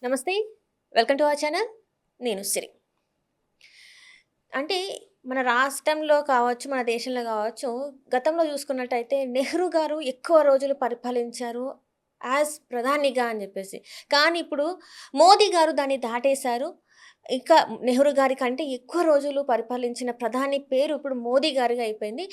నమస్తే. Welcome to our channel. నేను సిరి. అంటే మన రాష్ట్రంలో కావచ్చు, మన దేశంలో కావచ్చు, గతంలో చూసుకున్నట్టయితే నెహ్రూ గారు ఎక్కువ రోజులు పరిపాలించారు యాజ్ ప్రధానిగా అని చెప్పేసి. కానీ ఇప్పుడు మోదీ గారు దాన్ని దాటేశారు. ఇంకా నెహ్రూ గారి కంటే ఎక్కువ రోజులు పరిపాలించిన ప్రధాని పేరు ఇప్పుడు మోదీ గారిగా అయిపోయింది.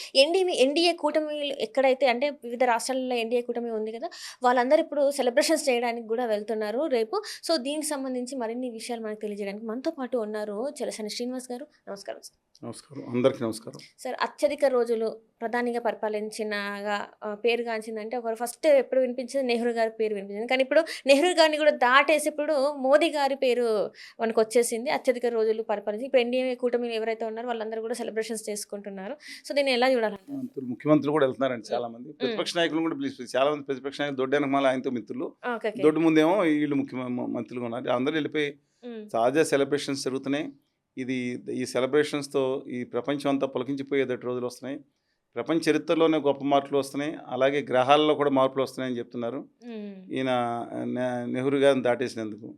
ఎన్డీఏ కూటమి ఎక్కడైతే అంటే వివిధ రాష్ట్రాలలో ఎన్డీఏ కూటమి ఉంది కదా! వాళ్ళందరూ ఇప్పుడు సెలబ్రేషన్స్ చేయడానికి గూడా వెళ్తున్నారు రేపు. సో, దీనికి సంబంధించి మరిన్ని విషయాలు మనకు తెలియజేయడానికి మనతో పాటు ఉన్నారు చలసాని శ్రీనివాస్ గారు. నమస్కారం సార్. నమస్కారం. అందరికీ నమస్కారం. సార్, అత్యధిక రోజులు ప్రధానిగా పరిపాలించినగా పేరుగాంచిందంటే ఒకరు ఫస్ట్ ఎప్పుడు వినిపించింది నెహ్రూ గారి పేరు వినిపించింది. కానీ ఇప్పుడు నెహ్రూ గారిని కూడా దాటేసి ఇప్పుడు మోదీ గారి పేరు మనకొచ్చేసింది. అత్యధిక రోజులు పరిపాలించి ఇప్పుడు ఎన్డీఏ కూటమిలో ఎవరైతే ఉన్నారో వాళ్ళందరూ కూడా సెలబ్రేషన్స్ చేసుకుంటున్నారు. సో, దీన్ని ఎలా చూడాలంటారు? ముఖ్యమంత్రులు కూడా వెళ్తున్నారండి చాలా మంది. ప్రతిపక్ష నాయకులు కూడా పిలిచి చాలా మంది ప్రతిపక్ష నాయకులు దొడ్డనక మళ్ళీ ఆయనతో మిత్రులు, ఓకే. దొడ్డు ముందేమో వీళ్ళు మంత్రులుగా ఉన్నారు. అందరూ వెళ్ళిపోయి తాజా సెలబ్రేషన్స్ జరుగుతున్నాయి. ఈ సెలబ్రేషన్స్తో ఈ ప్రపంచం అంతా పులకించిపోయేటట్టు రోజులు వస్తున్నాయి. ప్రపంచ చరిత్రలోనే గొప్ప మార్పులు వస్తున్నాయి. అలాగే గ్రహాల్లో కూడా మార్పులు వస్తున్నాయని చెప్తున్నారు. ఈయన నెహ్రూ గారిని దాటేసినందుకు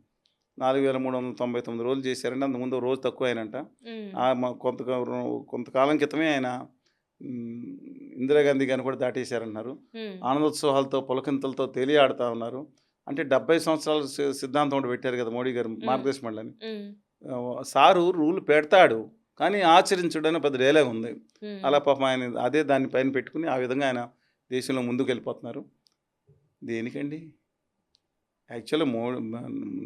4399 రోజులు చేశారంటే అంతకుముందు రోజు తక్కువ ఆయనంట. కొంతకాలం క్రితమే ఆయన ఇందిరాగాంధీ గారిని కూడా దాటేశారంటున్నారు. ఆనందోత్సవాలతో పులకింతలతో తేలియాడుతూ ఉన్నారు. అంటే 70 సంవత్సరాల సిద్ధాంతం కూడా పెట్టారు కదా మోడీ గారు, మార్గదర్శి మండలిని. సారు రూల్ పెడతాడు కానీ ఆచరించడానికి పెద్ద డైలాగ్ ఉంది. అలా పాపం ఆయన అదే దాన్ని పైన పెట్టుకుని ఆ విధంగా ఆయన దేశంలో ముందుకు వెళ్ళిపోతున్నారు. దేనికండి? యాక్చువల్గా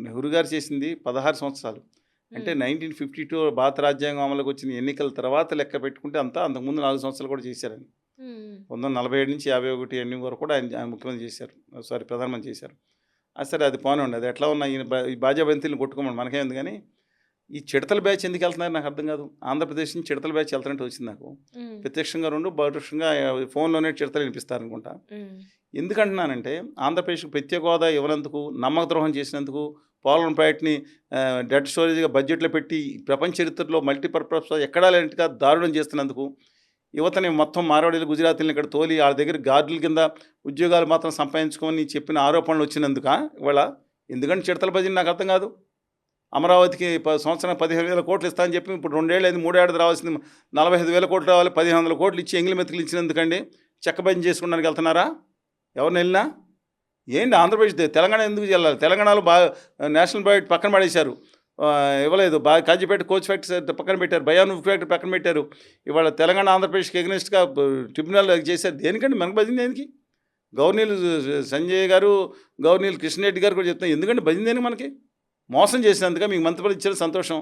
నెహ్రూ గారు చేసింది 16 సంవత్సరాలు. అంటే 1952 భారత రాజ్యాంగం అమలుకి వచ్చిన ఎన్నికల తర్వాత లెక్క పెట్టుకుంటే అంతకుముందు 4 సంవత్సరాలు కూడా చేశారని. 1947 నుంచి 51 ఎన్ని వరకు కూడా ఆయన ముఖ్యమంత్రి చేశారు, ప్రధానమంత్రి చేశారు. సరే, అది పోనివ్వండి. అది ఎట్లా ఉన్నా ఈయన ఈ బాధ్యబంతులను కొట్టుకోమని మనకేంది. కానీ ఈ చిడతల బ్యాచ్ ఎందుకు వెళ్తున్నారు నాకు అర్థం కాదు. ఆంధ్రప్రదేశ్ నుంచి చిడతల బ్యాచ్ వెళ్తున్నట్టు వచ్చింది నాకు. ప్రత్యక్షంగా పరోక్షంగా ఫోన్లోనే చిడతలు వినిపిస్తారు అనుకుంటా. ఎందుకంటున్నానంటే ఆంధ్రప్రదేశ్కి ప్రత్యేక హోదా ఇవ్వనందుకు, నమ్మక ద్రోహం చేసినందుకు, పోలవరం ప్రాజెక్ట్ని డెడ్ స్టోరేజ్గా బడ్జెట్లో పెట్టి ప్రపంచ చరిత్రలో మల్టీపర్పస్ ఎక్కడా లేనట్టుగా దారుణం చేస్తున్నందుకు, యువతని మొత్తం మార్వాడీలు గుజరాతీలను ఇక్కడ తోలి వాళ్ళ దగ్గర గార్డుల కింద ఉద్యోగాలు మాత్రం సంపాదించుకొని చెప్పిన ఆరోపణలు వచ్చినందుక ఇవాళ ఎందుకంటే చిడతల భజన నాకు అర్థం కాదు. అమరావతికి సంవత్సరం 15,000 కోట్లు ఇస్తామని చెప్పి ఇప్పుడు 2 ఏళ్ళు అయింది, 3 ఏడాది రావాల్సింది 45,000 కోట్లు రావాలి. 1,500 కోట్లు ఇచ్చి ఎంగిలి మెతుకులు ఇచ్చినందుకండి చెక్కబజన చేసుకోవడానికి వెళ్తున్నారా? ఎవరిని వెళ్ళినా ఏంటి? ఆంధ్రప్రదేశ్ తెలంగాణ ఎందుకు వెళ్ళాలి? తెలంగాణలో బాగా నేషనల్ ప్రాజెక్ట్ పక్కన పడేశారు, ఇవ్వలేదు. బాగా కాజీపేట కోచ్ ఫ్యాక్టరీ పక్కన పెట్టారు, బయాను ఫ్యాక్టరీ పక్కన పెట్టారు. ఇవాళ తెలంగాణ ఆంధ్రప్రదేశ్కి ఎగ్నెస్ట్గా ట్రిబ్యునల్ చేశారు. దేనికండి? మనకు భజన దేనికి? గవర్నీలు సంజయ్ గారు, గవర్నీలు కృష్ణరెడ్డి గారు కూడా చెప్తున్నారు. ఎందుకంటే భజన దేనికి? మనకి మోసం చేసినందుక మీకు మంత్రి పదవి ఇచ్చారు, సంతోషం.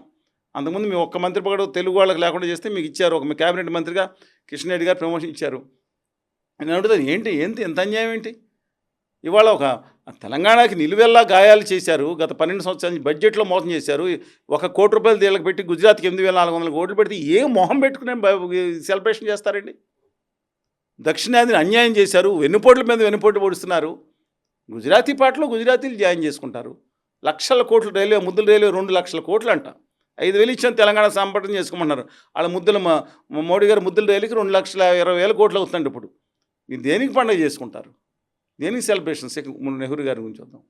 అంతకుముందు మీ ఒక్క మంత్రి పదవి తెలుగు వాళ్ళకి లేకుండా చేస్తే మీకు ఇచ్చారు. ఒక క్యాబినెట్ మంత్రిగా కృష్ణరెడ్డి గారు ప్రమోషన్ ఇచ్చారు. నేను అడుగుతాను, ఏంటి ఎంత అన్యాయం ఏంటి? ఇవాళ ఒక తెలంగాణకి నిలువెల్లా గాయాలు చేశారు. గత 12 సంవత్సరాల నుంచి బడ్జెట్లో మోసం చేశారు. ₹1 కోటి దీళ్ళకి పెట్టి గుజరాత్కి 8,400 కోట్లు పెడితే ఏ మొహం పెట్టుకునే సెలబ్రేషన్ చేస్తారండి? దక్షిణాదిని అన్యాయం చేశారు. వెన్నుపోట్ల మీద వెన్నుపోటు పొడుస్తున్నారు. గుజరాతీ పాటలో గుజరాతీలు జాయిన్ చేసుకుంటారు. లక్షల కోట్లు రైల్వే, ముద్దుల రైల్వే 2 లక్షల కోట్లు అంట. 5,000 ఇచ్చాను తెలంగాణ సంపర్కం చేసుకోమన్నారు. వాళ్ళ మోడీ గారు ముద్దుల రైలుకి 2,20,000 కోట్లు అవుతుంది. ఇప్పుడు మీరు దేనికి పండుగ చేసుకుంటారు? దేనికి సెలబ్రేషన్స్? నెహ్రూ గారి గురించి వద్దాం.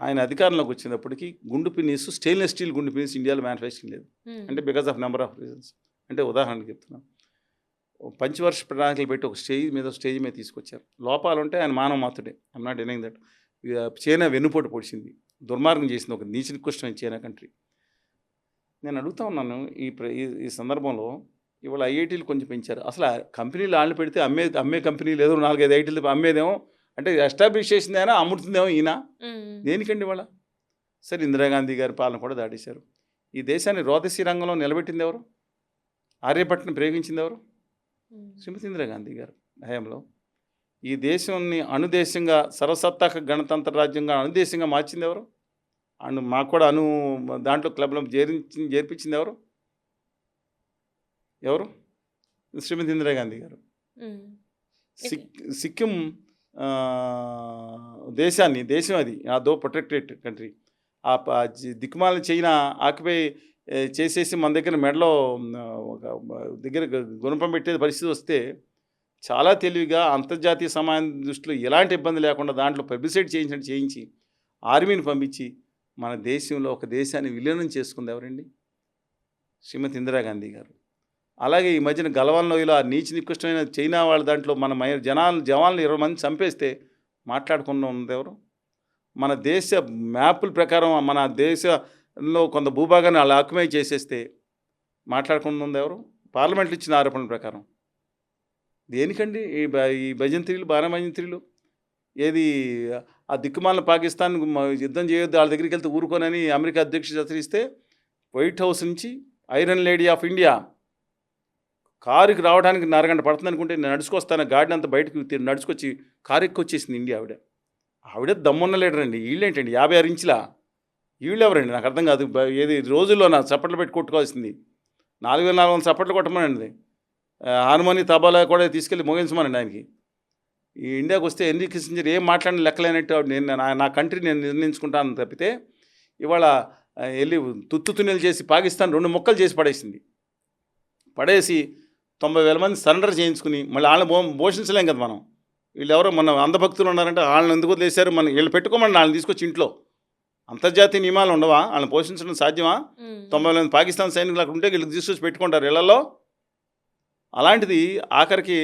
ఆయన అధికారంలోకి వచ్చినప్పటికీ గుండు పిన్నీస్, స్టెయిన్లెస్ స్టీల్ గుండు పిన్నీస్ ఇండియాలో మ్యానుఫ్యాక్చరింగ్ లేదు. అంటే because of number of reasons. అంటే ఉదాహరణకి చెప్తున్నాను, పంచవర్ష ప్రణాళికలు పెట్టి ఒక స్టేజ్ మీద తీసుకొచ్చారు. లోపాలు ఉంటే ఆయన మానవ మాత్రుడే, I'm not denying that. China వెన్నుపోటు పొడిచింది, దుర్మార్గం చేసింది, ఒక నీచ నికృష్టమైన చైనా కంట్రీ. నేను అడుగుతా ఉన్నాను ఈ సందర్భంలో, ఇవాళ ఐఐటీలు కొంచెం పెంచారు. అసలు కంపెనీలు ఆళ్ళు పెడితే అమ్మే కంపెనీలు ఏదో 4-5 ఐటీలు అమ్మేదేమో, అంటే ఎస్టాబ్లిష్ చేసిందేమో అమ్ముతుందేమో ఈయన. దేనికండి ఇవాళ? సరే, ఇందిరాగాంధీ గారి పాలన కూడా దాటేశారు. ఈ దేశాన్ని రోదసీ రంగంలో నిలబెట్టింది ఎవరు? ఆర్యభట్టను ప్రయోగించింది ఎవరు? శ్రీమతి ఇందిరాగాంధీ గారు హయాంలో. ఈ దేశాన్ని అణుదేశంగా, సర్వసత్తాక గణతంత్ర రాజ్యంగా అణుదేశంగా మార్చింది ఎవరు? మాకు కూడా దాంట్లో క్లబ్లో చేర్పించింది ఎవరు? శ్రీమతి ఇందిరాగాంధీ గారు. సిక్కిం దేశం అది దో ప్రొటెక్టెడ్ కంట్రీ. ఆ దిక్కుమాల చైనా ఆక్యుపై చేసేసి మన దగ్గర మెడలో ఒక దగ్గర గుణపం పెట్టే పరిస్థితి వస్తే చాలా తెలివిగా అంతర్జాతీయ సమాజం దృష్టిలో ఎలాంటి ఇబ్బంది లేకుండా దాంట్లో పబ్లిసిటీ చేయించి ఆర్మీని పంపించి మన దేశంలో ఒక దేశాన్ని విలీనం చేసుకుంది ఎవరండి? శ్రీమతి ఇందిరాగాంధీ గారు. అలాగే ఈ మధ్యన గల్వాన్ లోయలో ఆ నీచ నికృష్టమైన చైనా వాళ్ళ దాంట్లో మన జవాన్లు 20 మంది చంపేస్తే మాట్లాడకుండా ఉన్నది ఎవరు? మన దేశ మ్యాపుల ప్రకారం మన దేశంలో కొంత భూభాగాన్ని వాళ్ళు ఆక్యుపై చేసేస్తే మాట్లాడకుండా ఉంది ఎవరు? పార్లమెంట్లో ఇచ్చిన ఆరోపణల ప్రకారం. దేనికండి ఈ భజంత్రీలు, బాణభజంత్రీలు? ఏది ఆ దిక్కుమాలిన పాకిస్తాన్ యుద్ధం చేయొద్దు, వాళ్ళ దగ్గరికి వెళ్తే ఊరుకోనని అమెరికా అధ్యక్షుడు హెచ్చరిస్తే వైట్ హౌస్ నుంచి ఐరన్ లేడీ ఆఫ్ ఇండియా కారుకి రావడానికి 1.5 గంట పడుతుంది అనుకుంటే నేను నడుచుకొస్తాను గాడిని అంతా బయటకు నడుచుకొచ్చి కారు ఎక్కి వచ్చేసింది ఇండియా. ఆవిడ దమ్మున్న లీడర్ అండి. వీళ్ళేంటండి 56 ఇంచులా? వీళ్ళు ఎవరండి? నాకు అర్థం కాదు. ఏది రోజుల్లో నా చప్పట్లు పెట్టి కొట్టుకోవాల్సింది 4400 చప్పట్లు కొట్టమనండి. హార్మోని తబలా కూడా తీసుకెళ్ళి మోగించమనండి ఆయనకి. ఈ ఇండియాకి వస్తే హెన్రీ కిస్సింజర్ ఏం మాట్లాడిన లెక్కలేనట్టు నేను నా కంట్రీ నేను నిర్ణయించుకుంటాను తప్పితే ఇవాళ వెళ్ళి తుత్తుతున్నెలు చేసి పాకిస్తాన్ 2 ముక్కలు చేసి పడేసి 90,000 మంది సరెండర్ చేయించుకుని మళ్ళీ వాళ్ళని పోషించలేం కదా మనం. వీళ్ళు ఎవరో మన అంధభక్తులు ఉన్నారంటే వాళ్ళని ఎందుకు వదిలేశారు? వీళ్ళు పెట్టుకోమని వాళ్ళని తీసుకొచ్చి ఇంట్లో అంతర్జాతీయ నియమాలు ఉండవా? వాళ్ళని పోషించడం సాధ్యమా? 90,000 మంది పాకిస్తాన్ సైనికులు అక్కడ ఉంటే వీళ్ళకి తీసుకొచ్చి పెట్టుకుంటారు ఇళ్లలో. అలాంటిది ఆఖరికి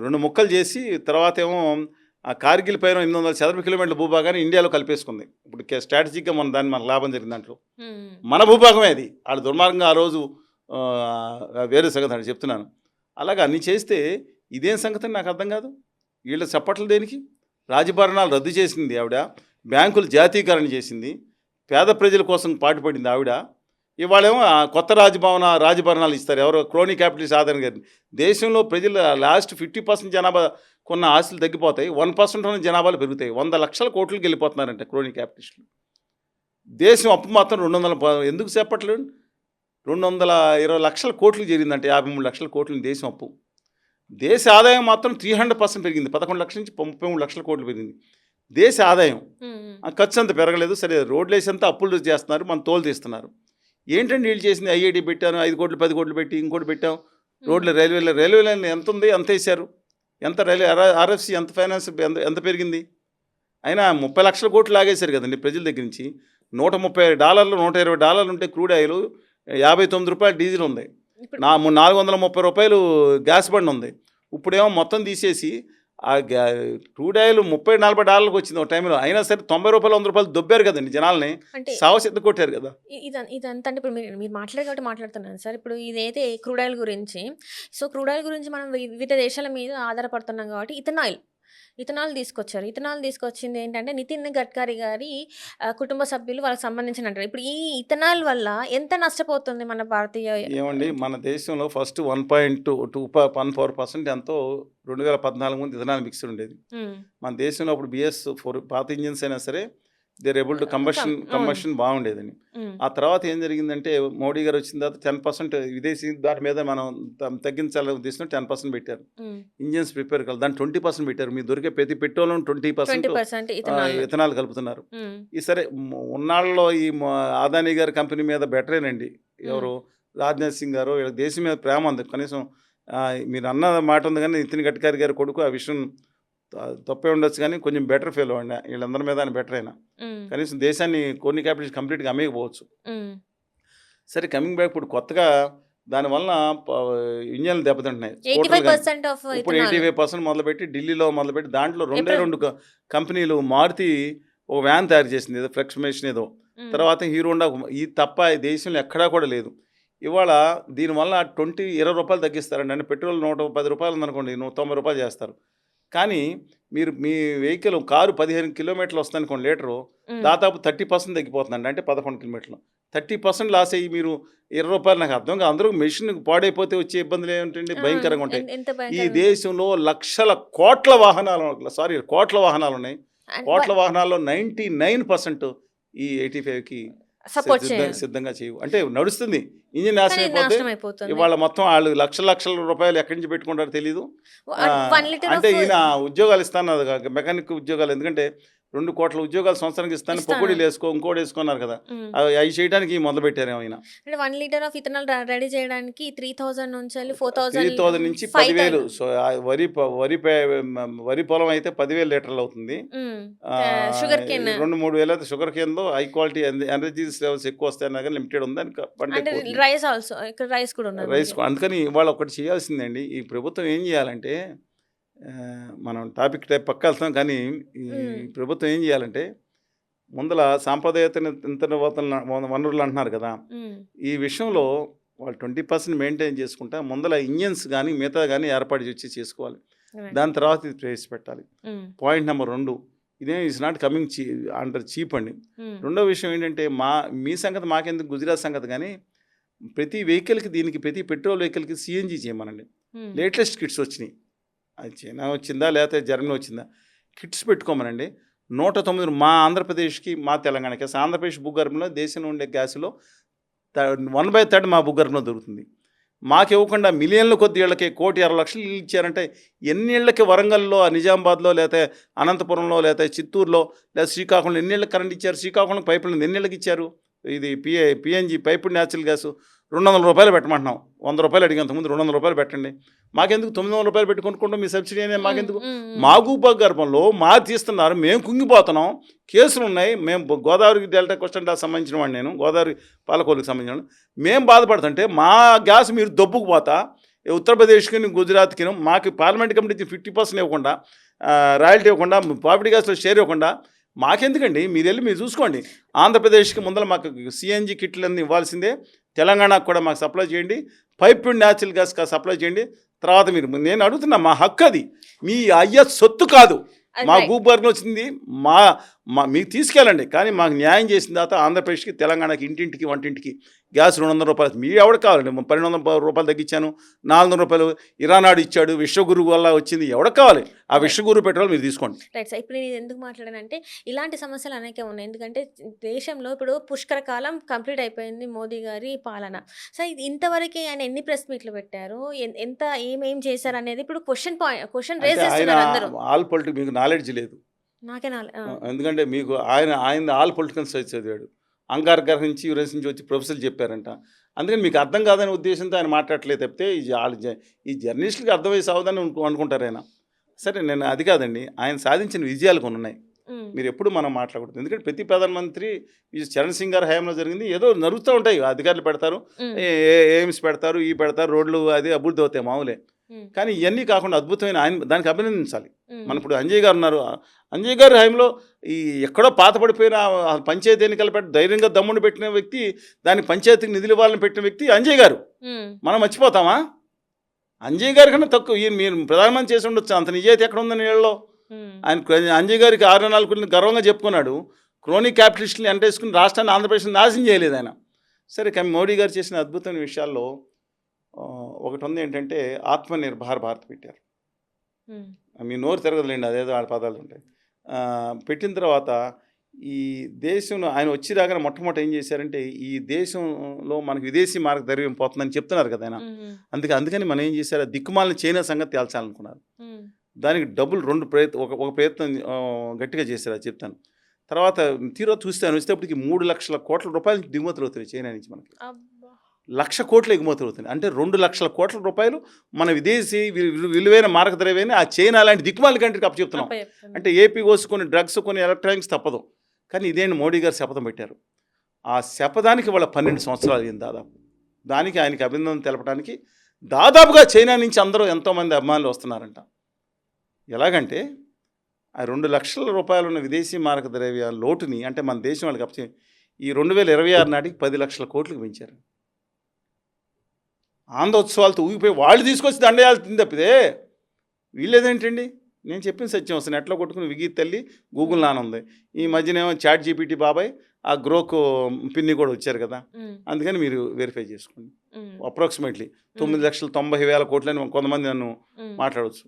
2 ముక్కలు చేసి తర్వాత ఏమో ఆ కార్గిల్ పైన 800 చదరపు కిలోమీటర్ల భూభాగాన్ని ఇండియాలో కలిపేసుకుంది. ఇప్పుడు స్ట్రాటజిక్గా మనకు లాభం జరిగిన దాంట్లో మన భూభాగమే అది. వాళ్ళు దుర్మార్గంగా ఆ రోజు వేరే సంగతి అని చెప్తున్నాను. అలాగే అన్నీ చేస్తే ఇదేం సంగతి అని నాకు అర్థం కాదు. వీళ్ళ చప్పట్లు దేనికి? రాజభరణాలు రద్దు చేసింది ఆవిడ, బ్యాంకులు జాతీయకరణ చేసింది, పేద ప్రజల కోసం పాటుపడింది ఆవిడ. ఇవాళేమో కొత్త రాజభరణాలు ఇస్తారు ఎవరో క్రోనీ క్యాపిటలిస్ట్ ఆదాయం గారిని. దేశంలో ప్రజలు లాస్ట్ 50% జనాభా కొన్న ఆస్తులు తగ్గిపోతాయి, 1% ఉన్న జనాభాలు పెరుగుతాయి. 100 లక్షల కోట్లకి వెళ్ళిపోతున్నారంటే క్రోనీ క్యాపిటలిస్టులు. దేశం అప్పు మాత్రం 200 ఎందుకు చెప్పట్లేదు? 220 లక్షల కోట్లు జరిగిందంటే 53 లక్షల కోట్లు దేశం అప్పు. దేశ ఆదాయం మాత్రం 300% పెరిగింది. 11 లక్షల నుంచి 33 లక్షల కోట్లు పెరిగింది దేశ ఆదాయం. ఖర్చు అంత పెరగలేదు. సరే రోడ్లు వేసేంత అప్పులు చేస్తున్నారు, మన తోలు తీస్తున్నారు. ఏంటంటే వీళ్ళు చేసింది ఐఐటి పెట్టాను 5 కోట్లు 10 కోట్లు పెట్టి ఇంకోటి పెట్టాం. రోడ్లు రైల్వే లైన్ ఎంత ఉంది అంత వేశారు. ఎంత రైల్వే ఆర్ఎఫ్సి ఎంత ఫైనాన్స్ ఎంత పెరిగింది? అయినా 30 లక్షల కోట్లు లాగేశారు కదండి ప్రజల దగ్గర నుంచి. $130 $120 ఉంటే క్రూడ్ ఆయిల్, 59 రూపాయలు డీజిల్ ఉంది, 430 రూపాయలు గ్యాస్ బండ్ ఉంది. ఇప్పుడేమో మొత్తం తీసేసి ఆ క్రూడ్ ఆయిల్ $30-40 వచ్చింది ఒక టైంలో. అయినా సరే 90 రూపాయలు 100 రూపాయలు దొబ్బారు కదండి జనాల్ని, సావసిద్ధ కొట్టారు కదా. ఇదంతా అంటే ఇప్పుడు మీరు మాట్లాడే కాబట్టి మాట్లాడుతున్నాను సార్. ఇప్పుడు ఇదైతే క్రూడ్ ఆయిల్ గురించి. సో క్రూడ్ ఆయిల్ గురించి మనం వివిధ దేశాల మీద ఆధారపడుతున్నాం కాబట్టి ఇథనాల్ తీసుకొచ్చారు. ఇథనాల్ తీసుకొచ్చింది ఏంటంటే నితిన్ గడ్కరీ గారి కుటుంబ సభ్యులు వాళ్ళకి సంబంధించిన అంటారు. ఇప్పుడు ఈ ఇథనాల్ వల్ల ఎంత నష్టపోతుంది మన భారతీయ? ఏమండి మన దేశంలో ఫస్ట్ 1.14% ఎంతో 2014 ముందు ఇథనాల్ మిక్స్డ్ ఉండేది. మన దేశంలో అప్పుడు BS4 పాత ఇంజిన్స్ అయినా సరే దేర్ ఏబుల్ టు కంబషన్ బాగుండేదని. ఆ తర్వాత ఏం జరిగిందంటే మోడీ గారు వచ్చిన తర్వాత 10% విదేశీ దాని మీద మనం తగ్గించాలని ఉద్దేశం 10% పెట్టారు. ఇంజిన్స్ ప్రిపేర్ కాదు దాన్ని 20% పెట్టారు. మీరు దొరికే ప్రతి పెట్రోల్ 20% ఇథనాల్ కలుపుతున్నారు. ఈ సరే ఉన్నాళ్ళలో ఈ అదానీ గారి కంపెనీ మీద బెటరేనండి. ఎవరు రాజ్నాథ్ సింగ్ గారు వీళ్ళకి దేశం మీద ప్రేమ ఉంది. కనీసం మీరు అన్న మాట ఉంది కానీ నితిన్ గడ్కరీ గారి కొడుకు ఆ విషయం తప్పే ఉండొచ్చు కానీ కొంచెం బెటర్ ఫెయిల్ అండి. వీళ్ళందరి మీద ఆయన బెటర్ అయినా కనీసం దేశాన్ని కొన్ని క్యాపిటల్స్ కంప్లీట్గా అమ్మేయకపోవచ్చు. సరే కమింగ్ బ్యాక్ ఇప్పుడు కొత్తగా దానివల్ల ఇంజన్లు దెబ్బతింటున్నాయి. ఇప్పుడు 85% మొదలుపెట్టి ఢిల్లీలో మొదలుపెట్టి దాంట్లో 2 కంపెనీలు మారుతి ఒక వ్యాన్ తయారు చేసింది ఏదో ఫ్లెక్స్ మెషిన్ ఏదో, తర్వాత హీరోండా. ఈ తప్ప దేశంలో ఎక్కడా కూడా లేదు. ఇవాళ దీనివల్ల 20 రూపాయలు తగ్గిస్తారండి. అంటే పెట్రోల్ 110 రూపాయలు ఉందనుకోండి 190 రూపాయలు చేస్తారు. కానీ మీరు మీ వెహికల్ కారు 15 కిలోమీటర్లు వస్తుందనుకోండి లీటరు, దాదాపు 30% తగ్గిపోతుందండి. అంటే 11 కిలోమీటర్లు 30% లాస్ అయ్యి మీరు 20 రూపాయలు. నాకు అర్థం కాదు. అందరూ మెషిన్ పాడైపోతే వచ్చే ఇబ్బందులు ఏమిటండి? భయంకరంగా ఉంటాయి. ఈ దేశంలో కోట్ల వాహనాలు ఉన్నాయి. కోట్ల వాహనాల్లో 99% ఈ 85కి సిద్ధంగా చేయవు. అంటే నడుస్తుంది, ఇంజిన్ నాశనం అయిపోతే ఇవాళ మొత్తం వాళ్ళు లక్షల రూపాయలు ఎక్కడి నుంచి పెట్టుకుంటారో తెలీదు. అంటే ఈయన ఉద్యోగాలు ఇస్తాను మెకానిక్ ఉద్యోగాలు. ఎందుకంటే 2 కోట్ల ఉద్యోగాలు సంవత్సరానికి ఇస్తాను, పకోడీలు వేసుకో ఇంకోటి వేసుకున్నారు కదా, అవి చేయడానికి మొదలు పెట్టారు ఏమైనా. అంటే 1 లీటర్ ఆఫ్ ఇథనాల్ రెడీ చేయడానికి 3000 నుంచి 3000 నుంచి 10,000. సో వరి పొలం అయితే 10,000 లీటర్లు అవుతుంది. షుగర్ కేన్ 2-3 వేలు అయితే షుగర్ కేన్లో హై క్వాలిటీ ఎనర్జీస్ లెవెల్స్ ఎక్కువ వస్తాయి కానీ లిమిటెడ్ ఉంది దానికి అంటే రైస్ ఆల్సో ఇక్కడ రైస్ కూడా ఉన్నది. రైస్ అందుకని ఇవాళ ఒకటి చేయాల్సిందండి. ఈ ప్రభుత్వం ఏం చేయాలంటే, మనం టాపిక్ టైప్ పక్క వెళ్తాం కానీ ఈ ప్రభుత్వం ఏం చేయాలంటే, ముందల సాంప్రదాయేతర వనరులు అంటున్నారు కదా, ఈ విషయంలో వాళ్ళు 20% మెయింటైన్ చేసుకుంటా ముందల ఇంజన్స్ కానీ మిగతా కానీ ఏర్పాటు చేసి చేసుకోవాలి. దాని తర్వాత ఇది ప్రవేశపెట్టాలి. పాయింట్ నెంబర్ 2, ఇదేం ఇస్ నాట్ కమింగ్ అంటారు చీప్ అండి. రెండో విషయం ఏంటంటే, మీ సంగతి మాకెందుకు, గుజరాత్ సంగతి కానీ ప్రతి వెహికల్కి దీనికి ప్రతి పెట్రోల్ వెహికల్కి సిఎన్జి చేయమనండి. లేటెస్ట్ కిట్స్ వచ్చినాయి, అది చైనా వచ్చిందా లేకపోతే జర్మనీ వచ్చిందా, కిట్స్ పెట్టుకోమనండి. 109 మా ఆంధ్రప్రదేశ్కి మా తెలంగాణకి, ఆంధ్రప్రదేశ్ భూగర్భంలో దేశంలో ఉండే గ్యాస్లో 1/3 మా భూగర్భంలో దొరుకుతుంది. మాకు ఇవ్వకుండా మిలియన్ల కొద్ది ఏళ్ళకి 1,60,00,000 ఇల్లు ఇచ్చారంటే ఎన్ని ఏళ్ళకి వరంగల్లో, నిజామాబాద్లో, లేకపోతే అనంతపురంలో, లేకపోతే చిత్తూరులో, లేదా శ్రీకాకుళంలో ఎన్ని ఏళ్ళకి కరెంట్ ఇచ్చారు? శ్రీకాకుళం పైపులు ఎన్ని ఏళ్ళకి ఇచ్చారు? ఇది పిఎన్జి పైపుడ్ న్యాచురల్ గ్యాస్ 200 రూపాయలు పెట్టమంటున్నాం. 100 రూపాయలు అడిగేంతకుముందు 200 రూపాయలు పెట్టండి. మాకెందుకు 900 రూపాయలు పెట్టి కొనుక్కుంటాం? మీ సబ్సిడీ అనేది మాకెందుకు? మా భూగర్భంలో మా తీస్తున్నారు, మేము కుంగిపోతున్నాం, కేసులు ఉన్నాయి. మేము గోదావరి డెల్టా కోస్టల్ డా సంబంధించిన వాడిని, నేను గోదావరి పాలకోలుకి సంబంధించిన వాడిని. మేము బాధపడుతుంటే మా గ్యాస్ మీరు దొబ్బుకు పోతా ఉత్తరప్రదేశ్కి, గుజరాత్కి మాకు పార్లమెంట్ కమిటీ 50% ఇవ్వకుండా, రాయల్టీ ఇవ్వకుండా, ప్రాపర్టీ గ్యాస్లో షేర్ ఇవ్వకుండా మాకెందుకండి? మీరు వెళ్ళి మీరు చూసుకోండి. ఆంధ్రప్రదేశ్కి ముందర మాకు సిఎన్జి కిట్లన్నీ ఇవ్వాల్సిందే, తెలంగాణకు కూడా మాకు సప్లై చేయండి, పైపుడ్ న్యాచురల్ గ్యాస్ సప్లై చేయండి. తర్వాత మీరు, నేను అడుగుతున్నా, మా హక్కు అది, మీ అయ్య సొత్తు కాదు. మా భూభాగంలో వచ్చింది మీకు తీసుకెళ్ళండి, కానీ మాకు న్యాయం చేసిన తర్వాత ఆంధ్రప్రదేశ్కి, తెలంగాణకి ఇంటింటికి వంటింటికి గ్యాస్ 200 రూపాయలు. మీరు ఎవరు కావాలండి? 1200 రూపాయలు తగ్గించాను, 400 రూపాయలు ఇరానాడు ఇచ్చాడు, విశ్వగురు వల్ల వచ్చింది, ఎవరికి కావాలి? ఆ విశ్వగురు పెట్రోల్ మీరు తీసుకోండి. Right sir. ఇప్పుడు నేను ఎందుకు మాట్లాడానంటే, ఇలాంటి సమస్యలు అనేక ఉన్నాయి. ఎందుకంటే దేశంలో ఇప్పుడు పుష్కర కాలం కంప్లీట్ అయిపోయింది మోదీ గారి పాలన. సో ఇది ఇంతవరకు ఆయన ఎన్ని ప్రెస్ మీట్లు పెట్టారు, ఎంత ఏమేం చేశారు అనేది ఇప్పుడు క్వశ్చన్ రేజ్ చేస్తున్నారు అందరూ. ఆల్ పొలిటిక్ మీకు నాలెడ్జ్ లేదు. నాకే ఎందుకంటే మీకు ఆయన ఆల్ పొలిటికల్ సైన్స్ చదివాడు, అంగార్గర్ నుంచి యుఎస్ నుంచి వచ్చి ప్రొఫెసర్లు చెప్పారంట. అందుకని మీకు అర్థం కాదనే ఉద్దేశంతో ఆయన మాట్లాడలేదు తప్పితే ఈ జర్నలిస్టులకి అర్థమయ్యే సాగుదని అనుకుంటారు ఆయన. సరే, నేను అది కాదండి, ఆయన సాధించిన విజయాలు కొన్ని ఉన్నాయి, మీరు ఎప్పుడు మనం మాట్లాడకూడదు. ఎందుకంటే ప్రతి ప్రధానమంత్రి ఈ చరణ్ సింగ్ గారి హయాంలో జరిగింది, ఏదో నడుస్తూ ఉంటాయి, అధికారులు పెడతారు, ఎయిమ్స్ పెడతారు, పెడతారు, రోడ్లు అది అభివృద్ధి అవుతాయి మామూలే. కానీ ఇవన్నీ కాకుండా అద్భుతమైన ఆయన, దానికి అభినందించాలి. మన ఇప్పుడు అంజయ్ గారు ఉన్నారు, అంజయ్ గారి హయాంలో ఈ ఎక్కడో పాత పడిపోయిన పంచాయతీ ఎన్నికలు పెట్టి ధైర్యంగా దమ్ముని పెట్టిన వ్యక్తి, దానికి పంచాయతీకి నిధులు ఇవ్వాలని పెట్టిన వ్యక్తి అంజయ్ గారు. మనం మర్చిపోతామా? అంజయ్ గారి కన్నా తక్కువ మీరు ప్రధానమంత్రి చేసి ఉండొచ్చు, అంత నిజాయితీ ఎక్కడ ఉందని వీళ్ళలో. ఆయన అంజయ్ గారికి 64 కోట్లు గర్వంగా చెప్పుకున్నాడు. క్రోనీ క్యాపిటలిస్టుని అంటేసుకుని రాష్ట్రాన్ని, ఆంధ్రప్రదేశ్ని నాశనం చేయలేదు ఆయన. సరే, కానీ మోడీ గారు చేసిన అద్భుతమైన విషయాల్లో ఒకటి ఉంది, ఏంటంటే ఆత్మనిర్భర్ భారత్ పెట్టారు. మీ నోరు తిరగదులేండి, అదేదో ఆడ పదాలు ఉంటాయి. పెట్టిన తర్వాత ఈ దేశంలో ఆయన వచ్చి రాగానే మొట్టమొదటి ఏం చేశారంటే, ఈ దేశంలో మనకు విదేశీ మార్గద్రవ్యం పోతుందని చెప్తున్నారు కదా ఆయన. అందుకని మనం ఏం చేశారు, దిక్కుమాలిన చైనా సంగతి తేల్చాలనుకున్నారు. దానికి డబ్బులు 2 ఒక ప్రయత్నం గట్టిగా చేశారు, అది చెప్తాను. తర్వాత తీరా చూస్తాను, వచ్చేటప్పటికి 3 లక్షల కోట్ల రూపాయలు దిగుమతులు అవుతున్నాయి చైనా నుంచి మనకి. 1,00,000 కోట్ల ఎగుమతులు అవుతుంది. అంటే 2 లక్షల కోట్ల రూపాయలు మన విదేశీ విలువైన మార్గద్రవ్యాన్ని ఆ చైనా లాంటి దిక్కుమాలి కంట్రీకి అప్పచెప్తున్నాం. అంటే ఏపీ కోసుకొని డ్రగ్స్ కొన్ని ఎలక్ట్రానిక్స్ తప్పదు. కానీ ఇదేంటి, మోడీ గారు శపథం పెట్టారు. ఆ శపథానికి వాళ్ళ 12 సంవత్సరాలు అయింది దాదాపు. దానికి ఆయనకి అభినందన తెలపడానికి దాదాపుగా చైనా నుంచి అందరూ ఎంతోమంది అభిమానులు వస్తున్నారంట. ఎలాగంటే ఆ 2 లక్షల రూపాయలు ఉన్న విదేశీ మార్గద్రవ్య లోటుని, అంటే మన దేశం వాళ్ళకి అప్పచె ఈ 2026 నాటికి 10 లక్షల కోట్లకు పెంచారు. ఆంధ్రోత్సవాలతో ఊగిపోయి వాళ్ళు తీసుకొచ్చి దండయాల్సింది తప్పితే వీళ్ళేదేంటండి? నేను చెప్పిన సత్యం వస్తుంది, నెట్లో కొట్టుకుని విగి తల్లి గూగుల్ నాన్న ఉంది. ఈ మధ్యనేమో చాట్ జీపీటీ బాబాయ్, ఆ గ్రోక్ పిన్ని కూడా వచ్చారు కదా. అందుకని మీరు వెరిఫై చేసుకోండి. అప్రాక్సిమేట్లీ 9,90,000 కోట్లని కొంతమంది నన్ను మాట్లాడవచ్చు.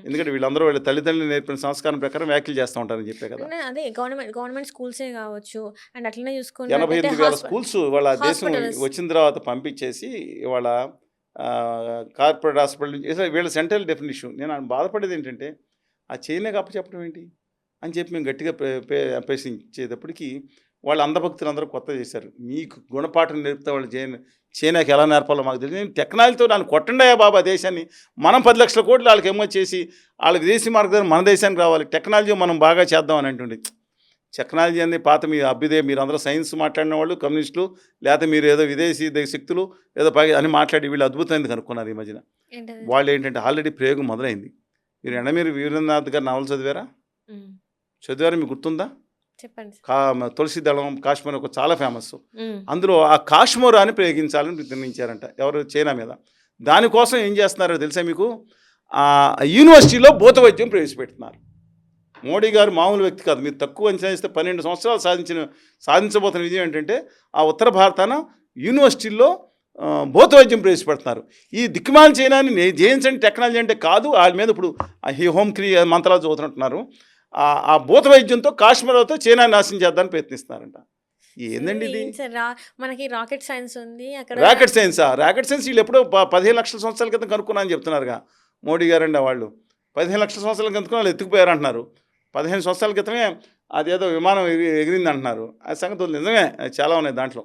ఎందుకంటే వీళ్ళందరూ వాళ్ళ తల్లిదండ్రులు నేర్పిన సంస్కారం ప్రకారం వ్యాఖ్యలు చేస్తూ ఉంటారని చెప్పే కదా. అదే గవర్నమెంట్ స్కూల్సే కావచ్చు, అండ్ అట్లనే చూసుకోండి 88,000 స్కూల్స్ వాళ్ళ దేశం వచ్చిన తర్వాత పంపించేసి వాళ్ళ కార్పొరేట్ హాస్పిటల్ వీళ్ళ సెంట్రల్ డెఫినిషన్. నేను బాధపడేది ఏంటంటే, ఆ చైనాకి అప్పచెప్పడం ఏంటి? అని చెప్పి మేము గట్టిగా ప్రశ్నించేటప్పటికి వాళ్ళు అంధభక్తులందరూ కొత్త చేశారు. మీకు గుణపాఠం నేర్పుతా వాళ్ళు చైనాకి ఎలా నేర్పాలో మాకు తెలియదు. నేను టెక్నాలజీతో నన్ను కొట్టండాయా బాబా దేశాన్ని, మనం 10 లక్షల కోట్లు వాళ్ళకి ఏమో చేసి వాళ్ళకి విదేశీ మార్గదర్శనం మన దేశానికి రావాలి, టెక్నాలజీ మనం బాగా చేద్దాం అని అంటుండే. టెక్నాలజీ అనేది పాత మీ అభ్యుదయ, మీరు అందరూ సైన్స్ మాట్లాడిన వాళ్ళు కమ్యూనిస్టులు, లేకపోతే మీరు ఏదో విదేశీ శక్తులు ఏదో అని మాట్లాడి వీళ్ళు అద్భుతమైనది కనుక్కున్నారు ఈ మధ్యన. వాళ్ళు ఏంటంటే ఆల్రెడీ ప్రయోగం మొదలైంది. మీరు ఎండమీరి వీరేంద్రనాథ్ గారు నావల్ చదివారా? మీకు గుర్తుందా? చెప్పండి. తులసి దళం కాశ్మీర్ ఒక చాలా ఫేమస్. అందులో ఆ కాశ్మీరాన్ని ప్రయోగించాలని నిర్ణయించారంట ఎవరు, చైనా మీద. దానికోసం ఏం చేస్తున్నారో తెలుసా మీకు? యూనివర్సిటీలో భూత వైద్యం ప్రవేశపెడుతున్నారు. మోడీ గారు మామూలు వ్యక్తి కాదు. మీరు తక్కువ అంచనా ఇస్తే 12 సంవత్సరాలు సాధించబోతున్న విజయం ఏంటంటే ఆ ఉత్తర భారతాన యూనివర్సిటీల్లో భూత వైద్యం ప్రవేశపెడుతున్నారు. ఈ దిక్కుమాల చైనాని జయించండి టెక్నాలజీ అంటే కాదు, వాళ్ళ మీద ఇప్పుడు ఈ హోమ్ మంత్రాలు చదువుతుంటున్నారు. ఆ భూత వైద్యంతో కాశ్మీర్తో చైనా నాశనం చేద్దానికి ప్రయత్నిస్తున్నారంట. ఏందండి ఇది? మనకి రాకెట్ సైన్స్ ఉంది అక్కడ. రాకెట్ సైన్స్ వీళ్ళు ఎప్పుడో 15 లక్షల సంవత్సరాల క్రితం కనుక్కున్నా అని చెప్తున్నారుగా మోడీ గారండి. వాళ్ళు 15 లక్షల సంవత్సరాల కనుక్కున్న వాళ్ళు ఎత్తుకుపోయారు అంటున్నారు. 15 సంవత్సరాల క్రితమే అదేదో విమానం ఎగిరింది అంటున్నారు. ఆ సంగతి నిజమే, చాలా ఉన్నాయి దాంట్లో.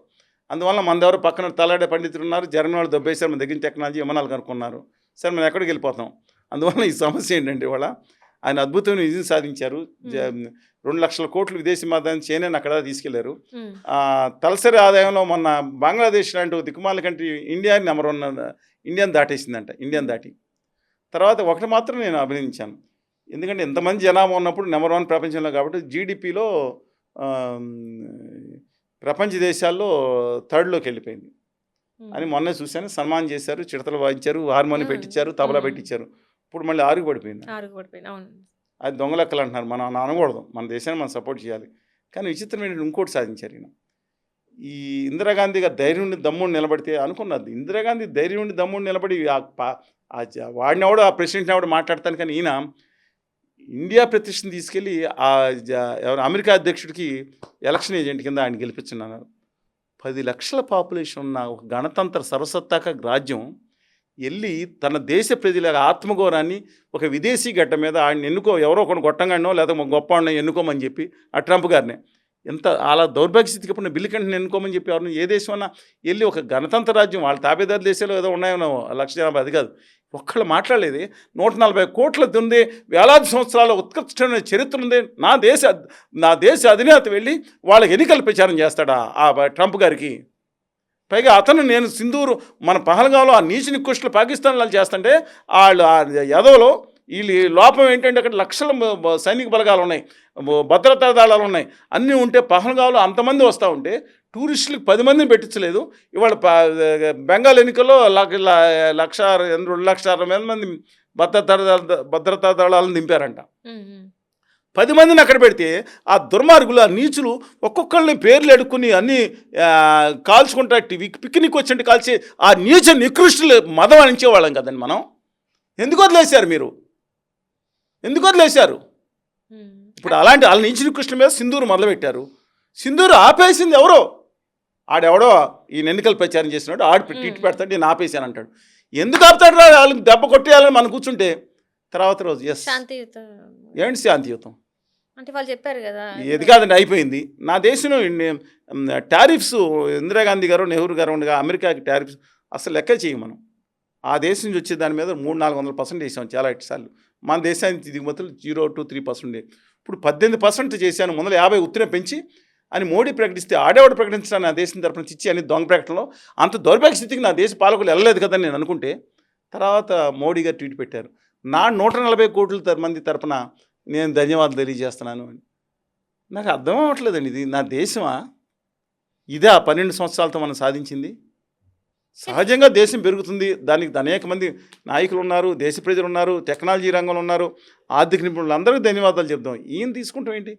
అందువల్ల మన దగ్గర పక్కన తలాడే పండితులు ఉన్నారు, జర్మనీ వాళ్ళు దొబ్బేశారు, మన దగ్గర టెక్నాలజీ విమానాలు కనుక్కున్నారు. సరే మనం ఎక్కడికి వెళ్ళిపోతాం. అందువల్ల ఈ సమస్య ఏంటంటే ఇవాళ ఆయన అద్భుతమైన విజయం సాధించారు. 2 లక్షల కోట్లు విదేశీ మార్గాన్ని చైనాని అక్కడ తీసుకెళ్లారు. తలసరి ఆదాయంలో మొన్న బంగ్లాదేశ్ లాంటి దిక్కుమాల కంట్రీ ఇండియాని నెంబర్ 1 ఇండియాని దాటేసిందంట. ఇండియాని దాటి తర్వాత ఒకటి మాత్రం నేను అభినందించాను. ఎందుకంటే ఇంతమంది జనాభా ఉన్నప్పుడు నెంబర్ 1 ప్రపంచంలో కాబట్టి జీడిపిలో ప్రపంచ దేశాల్లో 3rd వెళ్ళిపోయింది అని మొన్నే చూశాను. సన్మానం చేశారు, చిడతలు వాయించారు, హార్మోని పెట్టించారు, తబలా పెట్టించారు. ఇప్పుడు మళ్ళీ 6కి పడిపోయింది. అది దొంగలెక్కలు అంటున్నారు. మనం అనకూడదు, మన దేశాన్ని మనం సపోర్ట్ చేయాలి. కానీ విచిత్రం ఏంటంటే ఇంకోటి సాధించారు ఈయన. ఈ ఇందిరాగాంధీ గారు ధైర్యం ఉండి దమ్ముడు నిలబడితే అనుకున్నది. ఇందిరాగాంధీ ధైర్యం ఉండి దమ్ముడు నిలబడి వాడిని ఎవడో ఆ ప్రెసిడెంట్ని ఎవడో మాట్లాడతాను. కానీ ఈయన ఇండియా ప్రతిష్టని తీసుకెళ్ళి ఎవరు అమెరికా అధ్యక్షుడికి ఎలక్షన్ ఏజెంట్ కింద ఆయన గెలిపించున్నారు. 10 లక్షల పాపులేషన్ ఉన్న ఒక గణతంత్ర సర్వసత్తాక రాజ్యం వెళ్ళి తన దేశ ప్రజల ఆత్మగౌరవాన్ని ఒక విదేశీ గడ్డ మీద ఆయన ఎవరో ఒకటి గొట్టంగానో లేదా గొప్ప ఎన్నుకోమని చెప్పి ఆ ట్రంప్ గారిని ఎంత అలా దౌర్భాగ్య స్థితికి ఇప్పుడు బిల్లు కంటే ఎన్నుకోమని చెప్పి ఎవరిని ఏ దేశం అన్నా వెళ్ళి ఒక గణతంత్ర రాజ్యం వాళ్ళ తాబేదారు దేశాలు ఏదో ఉన్నాయో 1,00,000 జనాభా, అది కాదు ఒక్కళ్ళు మాట్లాడలేదు. 140 కోట్ల ఉంది, వేలాది సంవత్సరాల ఉత్కృష్టమైన చరిత్ర ఉంది. నా దేశ అధినేత వెళ్ళి వాళ్ళకి ఎన్నికల ప్రచారం చేస్తాడా ఆ ట్రంప్ గారికి? పైగా అతను నేను సింధూరు మన పహల్గాంలో ఆ నీచ నికృష్టులు పాకిస్తాన్ వాళ్ళు చేస్తుంటే వాళ్ళు యదవలో వీళ్ళు లోపం ఏంటంటే అక్కడ లక్షల సైనిక బలగాలు ఉన్నాయి, భద్రతా దళాలు ఉన్నాయి, అన్నీ ఉంటే పహల్గాంలో అంతమంది వస్తూ ఉంటే టూరిస్టులకు 10 మందిని పెట్టించలేదు. ఇవాళ బెంగాల్ ఎన్నికల్లో 2,60,000 మంది భద్రతా దళాలను దింపారంట. 10 మందిని అక్కడ పెడితే ఆ దుర్మార్గులు, ఆ నీచులు ఒక్కొక్కరిని పేర్లు ఎడుక్కుని అన్నీ కాల్చుకుంటా పిక్నిక్ వచ్చినట్టు కాల్చి ఆ నీచ నికృష్టులు మదం అనించేవాళ్ళం కదండి మనం. ఎందుకు వదిలేశారు మీరు? ఎందుకు వదిలేశారు? ఇప్పుడు అలాంటి వాళ్ళ నీచ నికృష్టుల మీద సింధూరు మొదలుపెట్టారు. సింధూరు ఆపేసింది ఎవరో, ఆడెవడో ఈయన ఎన్నికల ప్రచారం చేసినాడు, టీట్ పెడతాడు, నేను ఆపేశాను అంటాడు. ఎందుకు ఆపుతాడు? వాళ్ళకి దెబ్బ కొట్టేయాలని మనం కూర్చుంటే తర్వాత రోజు ఏంటి శాంతియుతం అంటే వాళ్ళు చెప్పారు కదా. ఏది కాదండి, అయిపోయింది. నా దేశంలో టారిఫ్స్ ఇందిరాగాంధీ గారు నెహ్రూ గారు ఉండగా అమెరికాకి టారిఫ్స్ అసలు లెక్క చేయం మనం. ఆ దేశం నుంచి వచ్చే దాని మీద 300-400% చేసాం చాలా సార్లు. మన దేశానికి దిగుమతులు 0 to 3%. ఇప్పుడు 18% చేశాను, ముందర 50 ఉత్తిన పెంచి అని మోడీ ప్రకటిస్తే ఆడేవాడు ప్రకటించడానికి నా దేశం తరఫున ఇచ్చి అని దొంగ ప్రకటనలో అంత దౌర్భాగ్య స్థితికి నా దేశ పాలకులు వెళ్ళలేదు కదని నేను అనుకుంటే తర్వాత మోడీ గారు ట్వీట్ పెట్టారు, నా 140 కోట్ల మంది తరఫున నేను ధన్యవాదాలు తెలియజేస్తున్నాను అని. నాకు అర్థం అవ్వట్లేదండి, ఇది నా దేశమా? ఇదే 12 సంవత్సరాలతో మనం సాధించింది. సహజంగా దేశం పెరుగుతుంది, దానికి అనేక మంది నాయకులు ఉన్నారు, దేశ ప్రజలు ఉన్నారు, టెక్నాలజీ రంగంలో ఉన్నారు, ఆర్థిక నిపుణులు అందరికీ ధన్యవాదాలు చెప్తాం. ఈయన తీసుకుంటాం ఏంటి?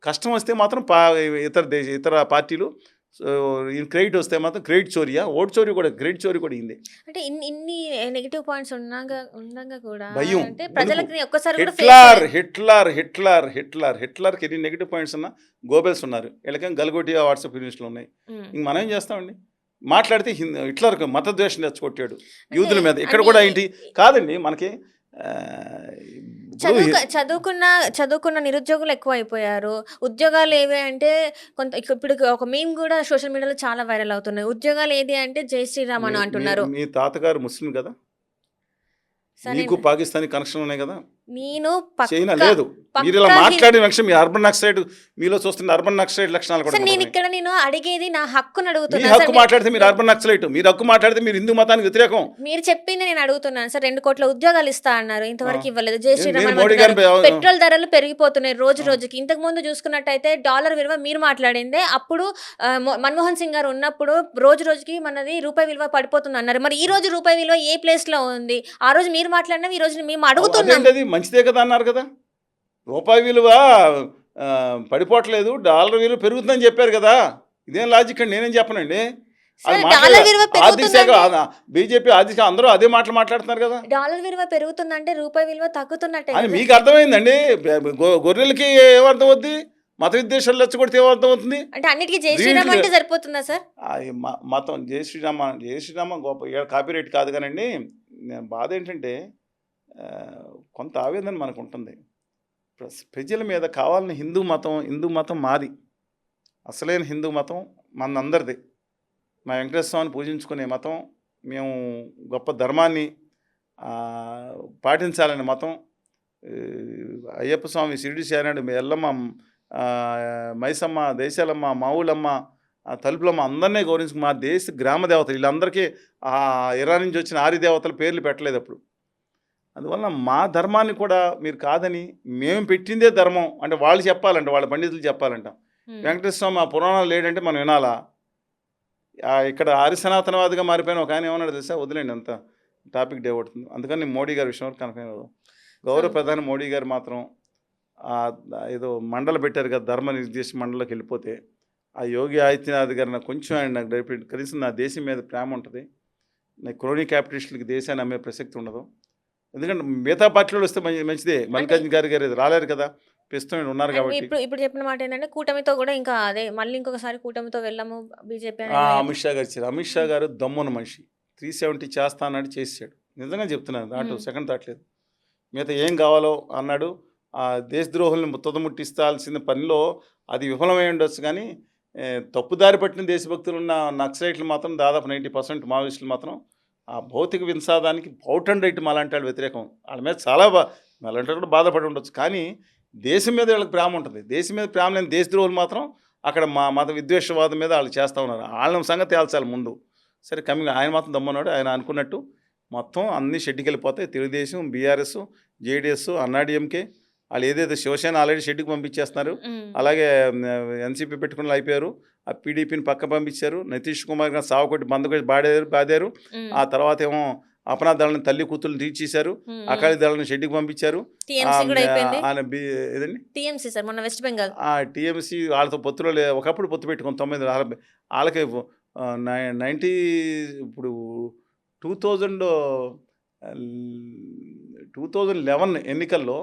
కష్టం వస్తే మాత్రం ఇతర పార్టీలు క్రెడిట్ వస్తే మాత్రం క్రెడిట్ చోరియా, ఓట్ చోరీ కూడా, క్రెడిట్ చోరీ కూడా ఇంది. అంటే ఇన్ని నెగటివ్ పాయింట్స్ ఉండగా కూడా భయం అంటే ప్రజలకి ఒక్కసారి హిట్లర్కి ఎన్ని నెగిటివ్ పాయింట్స్ ఉన్నా గోబెల్స్ ఉన్నారు, వీళ్ళకేం గల్గోటియా వాట్సాప్ యూనివర్సిటీలు ఉన్నాయి. ఇంక మనం ఏం చేస్తామండి? మాట్లాడితే హిట్లర్కి మతద్వేషం తెచ్చుకొట్టాడు యూదుల మీద. ఇక్కడ కూడా ఏంటి కాదండి, మనకి ఇప్పుడు చదువుకున్న నిరుద్యోగులు ఎక్కువైపోయారు. ఉద్యోగాలు ఏవి అంటే ఇప్పుడు ఒక మీమ్ గూడా సోషల్ మీడియాలో చాలా వైరల్ అవుతున్నాయి. ఉద్యోగాలు ఏది అంటే జై శ్రీరామ్ మీ అని మీ అంటున్నారు. మీ తాతగారు ముస్లిం కదా? సార్ మీకు పాకిస్తానీ కనెక్షన్ ఉన్నాయి కదా? నేను చైనా పక్కా లేదు. మీరు ఇలా పక్కా మాట్లాడిన లక్ష్యం మీ అర్బన్ నక్సలైట్ మీలో చూస్తున్న అర్బన్ నక్సలైట్ లక్షణాలు కూడా సార్ కనపడుతున్నాయి. నేను అడిగేది నా హక్కుని మీ అడుగుతున్నా హక్కు సార్. మాట్లాడితే మీరు అర్బన్ నక్సలైట్, మీరు హక్కు మాట్లాడితే మీరు హిందూ మతానికి వ్యతిరేకం. మీరు చెప్పింది నేను అడుగుతున్నాను సార్. 2 కోట్ల ఉద్యోగాలు ఇస్తా అన్నారు. ఇంతవరకు ఆ. ఇవ్వలేదు. జై శ్రీరామ్ నేను అని మోడీ అంటున్నారు. గారిని పెట్రోల్ ధరలు పెరిగిపోతున్నాయి రోజు రోజుకి. ఇంతకు ముందు చూసుకున్నట్టయితే డాలర్ విలువ మీరు మాట్లాడిందే అప్పుడు మన్మోహన్ సింగ్ గారు ఉన్నప్పుడు రోజు రోజుకి మనది రూపాయి విలువ పడిపోతుంది అన్నారు. మరి ఈ రోజు రూపాయి విలువ ఏ ప్లేస్ లో ఉంది? ఆ రోజు మీరు మాట్లాడినవి ఈ రోజు మేము అడుగుతున్నాం. అదేంటది మంచిదే కదా అన్నారు కదా. రూపాయి విలువ పడిపోవట్లేదు, డాలర్ విలువ పెరుగుతుందని చెప్పారు కదా. ఇదేం లాజిక్ అండి? నేనేం చెప్పనండి. అది సార్ డాలర్ విలువ ఆర్థిక శాఖ పెరుగుతుందంటే బీజేపీ ఆర్థిక అందరూ అదే మాటలు మాట్లాడుతున్నారు కదా. డాలర్ విలువ పెరుగుతుందంటే రూపాయి విలువ తగ్గుతున్నట్టే అని కదా. మీకు అర్థమైందండి. గొర్రెలకి ఏమర్థం అవుద్ది? మత విద్వేషాలు రెచ్చగొడితే ఏమర్థం అవుతుంది? అంటే అన్నిటికీ జై శ్రీరామ్ అంటే సరిపోతుందా సార్? మతం జై శ్రీరామ గొప్ప కాపీరైట్ కాదు కానండి. బాధ ఏంటంటే కొంత ఆవేదన మనకు ఉంటుంది. ప్రజల మీద కావాలని హిందూ మతం మాది, అసలైన హిందూ మతం మనందరిది. మా వెంకటేశ్వర స్వామిని పూజించుకునే మతం, మేము గొప్ప ధర్మాన్ని పాటించాలనే మతం. అయ్యప్ప స్వామి షిరిడి చేరాడు, ఎల్లమ్మ, మైసమ్మ, దేశాలమ్మ, మావులమ్మ, తలుపులమ్మ అందరినీ గౌరవించుకు మా దేశ గ్రామ దేవతలు వీళ్ళందరికీ ఇరాన్ నుంచి వచ్చిన ఆరి దేవతల పేర్లు పెట్టలేదు అప్పుడు. అందువల్ల మా ధర్మాన్ని కూడా మీరు కాదని, మేము పెట్టిందే ధర్మం అంటే వాళ్ళు చెప్పాలంట, వాళ్ళ పండితులు చెప్పాలంట. వెంకటేశ్వర స్వామి ఆ పురాణాలు లేడంటే మనం వినాలా? ఇక్కడ ఆర్య సనాతనవాదిగా మారిపోయిన ఒక ఆయన ఏమన్నాడు తెలుసా? వదిలేండి, అంత టాపిక్ డైవర్తుంది. అందుకని మోడీ గారి విషయం వరకు కనుక గౌరవ ప్రధాని మోడీ గారు మాత్రం ఏదో మండలి పెట్టారు కదా, ధర్మ నిర్దేశ మండలికి వెళ్ళిపోతే ఆ యోగి ఆదిత్యనాథ్ గారు నాకు కొంచెం ఆయన నాకు డైరెక్ట్ కనీసం నా దేశం మీద ప్రేమ ఉంటుంది. నాకు క్రోనీ క్యాపిటలిస్టులకి దేశాన్ని అమ్మే ప్రసక్తి ఉండదు. ఎందుకంటే మిగతా పార్టీలు వస్తే మంచిదే. మల్లికార్జున గారు రాలేరు కదా, ప్రస్తుతం ఉన్నారు కాబట్టి. ఇప్పుడు చెప్పిన మాట ఏంటంటే కూటమితో కూడా ఇంకా అదే మళ్ళీ ఇంకొకసారి కూటమితో వెళ్ళాము బీజేపీ అమిత్ షా గారు ఇచ్చారు. అమిత్ షా గారు దమ్మున్న మనిషి. 370 చేస్తానని చేసాడు. నిజంగా చెప్తున్నాను, దాంట్లో సెకండ్ థాట్ లేదు. మిగతా ఏం కావాలో అన్నాడు. దేశద్రోహుల్ని తుదముట్టిస్తాల్సిన పనిలో అది విఫలమై ఉండొచ్చు, కానీ తప్పుదారి పట్టిన దేశభక్తులు ఉన్న నక్సలైట్లు మాత్రం దాదాపు 90% మావోయిస్టులు మాత్రం ఆ భౌతిక వింసాదానికి అవుట్ అండ్ రైట్ మాలాంటి వాళ్ళు వ్యతిరేకం. వాళ్ళ మీద చాలా మాలాంటి కూడా బాధపడి ఉండొచ్చు, కానీ దేశం మీద వీళ్ళకి ప్రేమ ఉంటుంది. దేశం మీద ప్రేమ లేని దేశద్రోహులు మాత్రం అక్కడ మా మత విద్వేషవాదం మీద వాళ్ళు చేస్తూ ఉన్నారు. వాళ్ళ సంగతి తేల్చాలి ముందు. సరే కమింగ్ ఆయన మాత్రం దమ్మన్నాడు. ఆయన అనుకున్నట్టు మొత్తం అన్ని షెడ్కి వెళ్ళిపోతాయి. తెలుగుదేశం, బీఆర్ఎస్, జేడీఎస్, అన్నాడీఎంకే వాళ్ళు ఏదైతే శివసేన ఆల్రెడీ షెడ్కి పంపించేస్తున్నారు. అలాగే ఎన్సీపీ పెట్టుకుని అయిపోయారు. ఆ పీడీపీని పక్క పంపించారు. నితీష్ కుమార్ గారు సావకొట్టి బందకొట్టి బాదారు. ఆ తర్వాత ఏమో అపనా దళాన్ని తల్లి కూతుర్ని రీచ్ చేశారు. అకాళీ దళాన్ని షెడ్కి పంపించారు. ఏదండి టీఎంసీ వాళ్ళతో పొత్తులో ఒకప్పుడు పొత్తు పెట్టుకుని 9 వాళ్ళకి 90 ఇప్పుడు 2011 ఎన్నికల్లో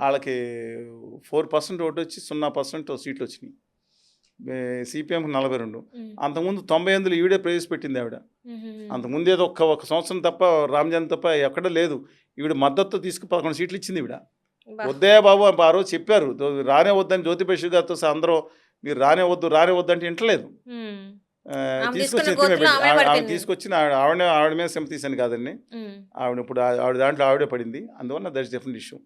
వాళ్ళకి 4% ఓటు వచ్చి 0% సీట్లు వచ్చినాయి. సిపిఎంకి 42. అంతకుముందు 98లో ఈవిడే ప్రవేశపెట్టింది ఆవిడ. అంతకుముందు ఏదో ఒక సంవత్సరం తప్ప రామ్జన్ తప్ప ఎక్కడ లేదు. ఈవిడ మద్దతు తీసుకు 11 సీట్లు ఇచ్చింది ఈవిడ. వద్దే బాబు ఆ రోజు చెప్పారు, రానే వద్దని జ్యోతిబేషు గారితో అందరూ మీరు రానే వద్దు అంటే వింటలేదు. తీసుకొచ్చిన ఆవిడ మీద శ్రమ తీసాను కాదండి. ఆవిడ ఇప్పుడు ఆవిడ దాంట్లో ఆవిడే పడింది. అందువల్ల దట్స్ డిఫరెంట్ ఇష్యూ.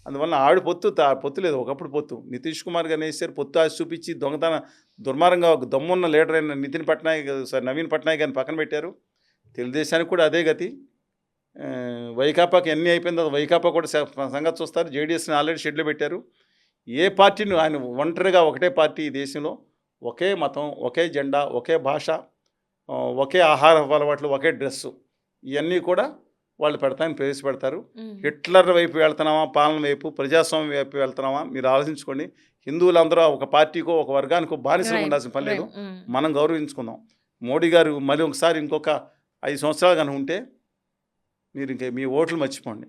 అందువల్ల ఆవిడ పొత్తు లేదు. ఒకప్పుడు పొత్తు నితీష్ కుమార్ గారు వేసారు. పొత్తు ఆశ చూపించి దొంగతన దుర్మార్గంగా ఒక దమ్మున్న లీడర్ అయిన నవీన్ పట్నాయక్ గారిని పక్కన పెట్టారు. తెలుగుదేశానికి కూడా అదే గతి. వైకాపాకి ఎన్ని అయిపోయిందో వైకాపా కూడా సంగతి చూస్తారు. జేడీఎస్ని ఆల్రెడీ షెడ్లో పెట్టారు. ఏ పార్టీని ఆయన ఒంటరిగా ఒకటే పార్టీ ఈ దేశంలో, ఒకే మతం, ఒకే జెండా, ఒకే భాష, ఒకే ఆహార అలవాట్లు, ఒకే డ్రెస్సు, ఇవన్నీ కూడా వాళ్ళు పెడతామని ప్రవేశపెడతారు. హిట్లర్ వైపు వెళ్తున్నామా, పాలన వైపు, ప్రజాస్వామ్యం వైపు వెళ్తున్నామా మీరు ఆలోచించుకోండి. హిందువులందరూ ఒక పార్టీకో ఒక వర్గానికో బానిసలు ఉండాల్సిన పని లేదు. మనం గౌరవించుకుందాం. మోడీ గారు మళ్ళీ ఒకసారి ఇంకొక 5 సంవత్సరాలు కనుక ఉంటే మీరు ఇంకా మీ ఓట్లు మర్చిపోండి.